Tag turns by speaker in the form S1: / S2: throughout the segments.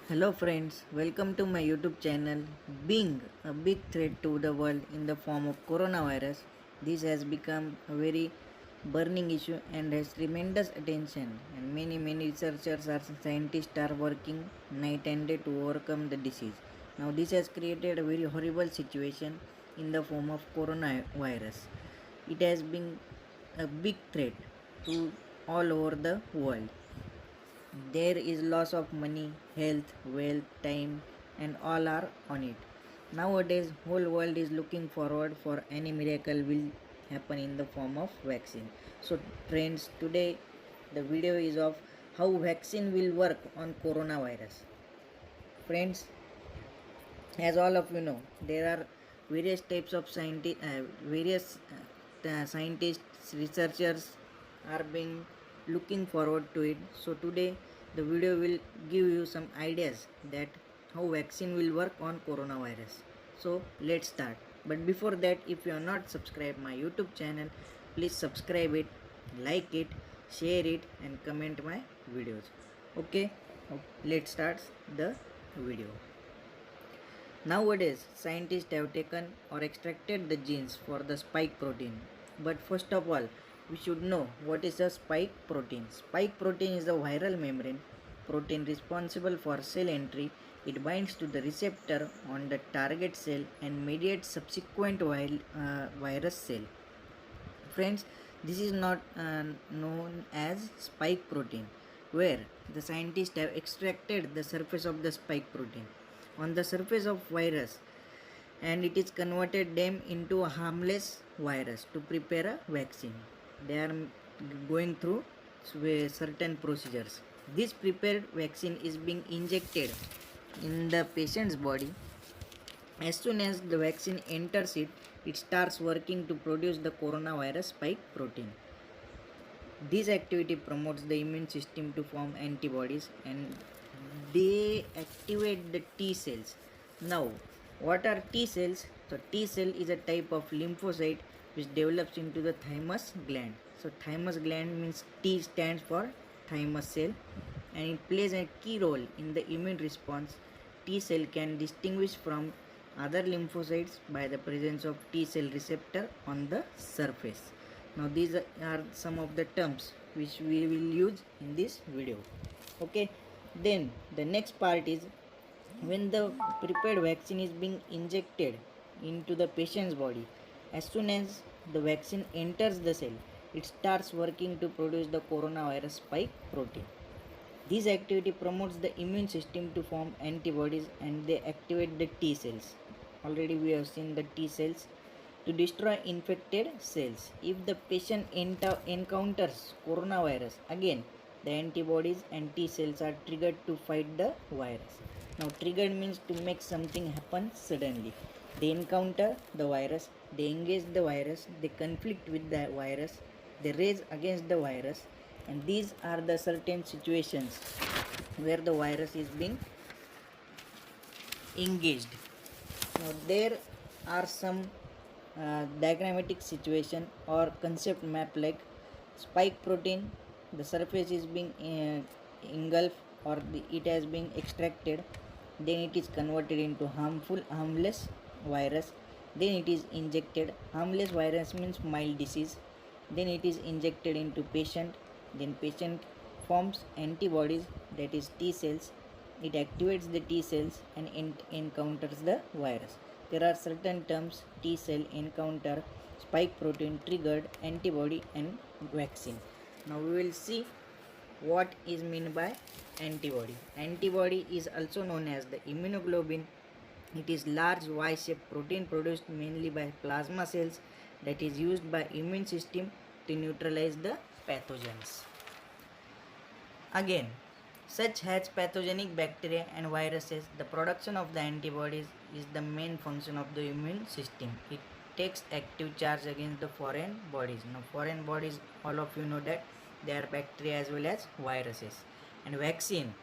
S1: Hello friends, welcome to my YouTube channel. Being a big threat to the world in the form of coronavirus, this has become a very burning issue and has tremendous attention, and many researchers or scientists are working night and day to overcome the disease. Now this has created a very horrible situation in the form of coronavirus. It has been a big threat to all over the world. There is loss of money, health, wealth, time, and all are on it. Nowadays, whole world is looking forward for any miracle will happen in the form of vaccine. So, friends, today the video is of how vaccine will work on coronavirus. Friends, as all of you know, there are various types of scientists, researchers are being looking forward to it. So today the video will give you some ideas that how vaccine will work on coronavirus. So let's start. But before that, if you are not subscribed my YouTube channel, please subscribe it, like it, share it, and comment my videos. Okay, let's start the video. Nowadays, scientists have taken or extracted the genes for the spike protein. But first of all, we should know what is a spike protein. Spike protein is a viral membrane protein responsible for cell entry. It binds to the receptor on the target cell and mediates subsequent virus cell. Friends, this is not known as spike protein, where the scientists have extracted the surface of the spike protein on the surface of virus, and it is converted them into a harmless virus to prepare a vaccine. They are going through certain procedures. This prepared vaccine is being injected in the patient's body. As soon as the vaccine enters it, it starts working to produce the coronavirus spike protein. This activity promotes the immune system to form antibodies and they activate the T cells. Now, what are T cells? So, T cell is a type of lymphocyte which develops into the thymus gland. So, thymus gland means T stands for thymus cell and it plays a key role in the immune response. T cell can distinguish from other lymphocytes by the presence of T cell receptor on the surface. Now these are some of the terms which we will use in this video. Okay, then the next part is when the prepared vaccine is being injected into the patient's body. As soon as the vaccine enters the cell, it starts working to produce the coronavirus spike protein. This activity promotes the immune system to form antibodies and they activate the T cells. Already we have seen the T cells to destroy infected cells. If the patient encounters coronavirus, again the antibodies and T cells are triggered to fight the virus. Now triggered means to make something happen suddenly. They encounter the virus, they engage the virus, they conflict with the virus, they raise against the virus, and these are the certain situations where the virus is being engaged. Now there are some diagrammatic situation or concept map like spike protein, the surface is being engulfed or it has been extracted, then it is converted into harmless virus, then it is injected. Harmless virus means mild disease, then it is injected into patient, then patient forms antibodies, that is T cells. It activates the T cells and encounters the virus. There are certain terms: T cell, encounter, spike protein, triggered, antibody, and vaccine. Now we will see what is meant by antibody. Antibody is also known as the immunoglobulin. It is large Y-shaped protein produced mainly by plasma cells that is used by immune system to neutralize the pathogens. Again, such as pathogenic bacteria and viruses, the production of the antibodies is the main function of the immune system. It takes active charge against the foreign bodies. Now, foreign bodies, all of you know that they are bacteria as well as viruses. And vaccine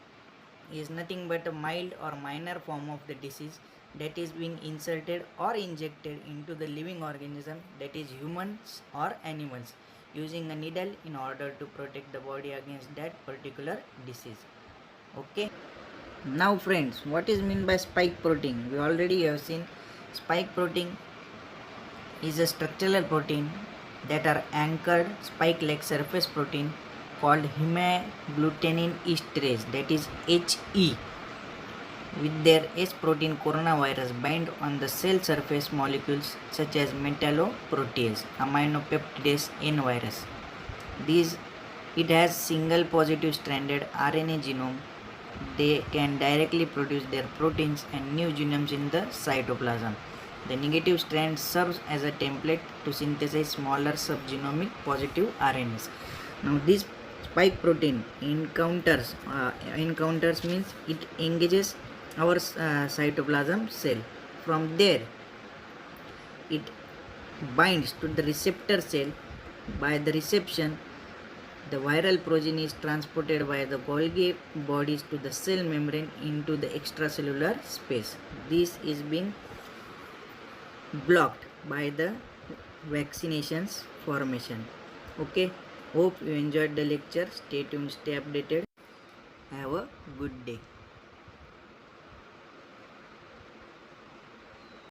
S1: is nothing but a mild or minor form of the disease that is being inserted or injected into the living organism, that is humans or animals, using a needle in order to protect the body against that particular disease. Okay, Now friends, what is meant by spike protein? We already have seen spike protein is a structural protein that are anchored spike-like surface protein called hemagglutinin esterase, that is HE. With their S protein, coronavirus bind on the cell surface molecules such as metalloprotease, aminopeptidase N virus. It has single positive stranded RNA genome. They can directly produce their proteins and new genomes in the cytoplasm. The negative strand serves as a template to synthesize smaller subgenomic positive RNAs. Now this spike protein encounters means it engages our cytoplasm cell. From there it binds to the receptor cell. By the reception, the viral protein is transported by the Golgi bodies to the cell membrane into the extracellular space. This is being blocked by the vaccinations formation. Okay, hope you enjoyed the lecture. Stay tuned, stay updated. Have a good day.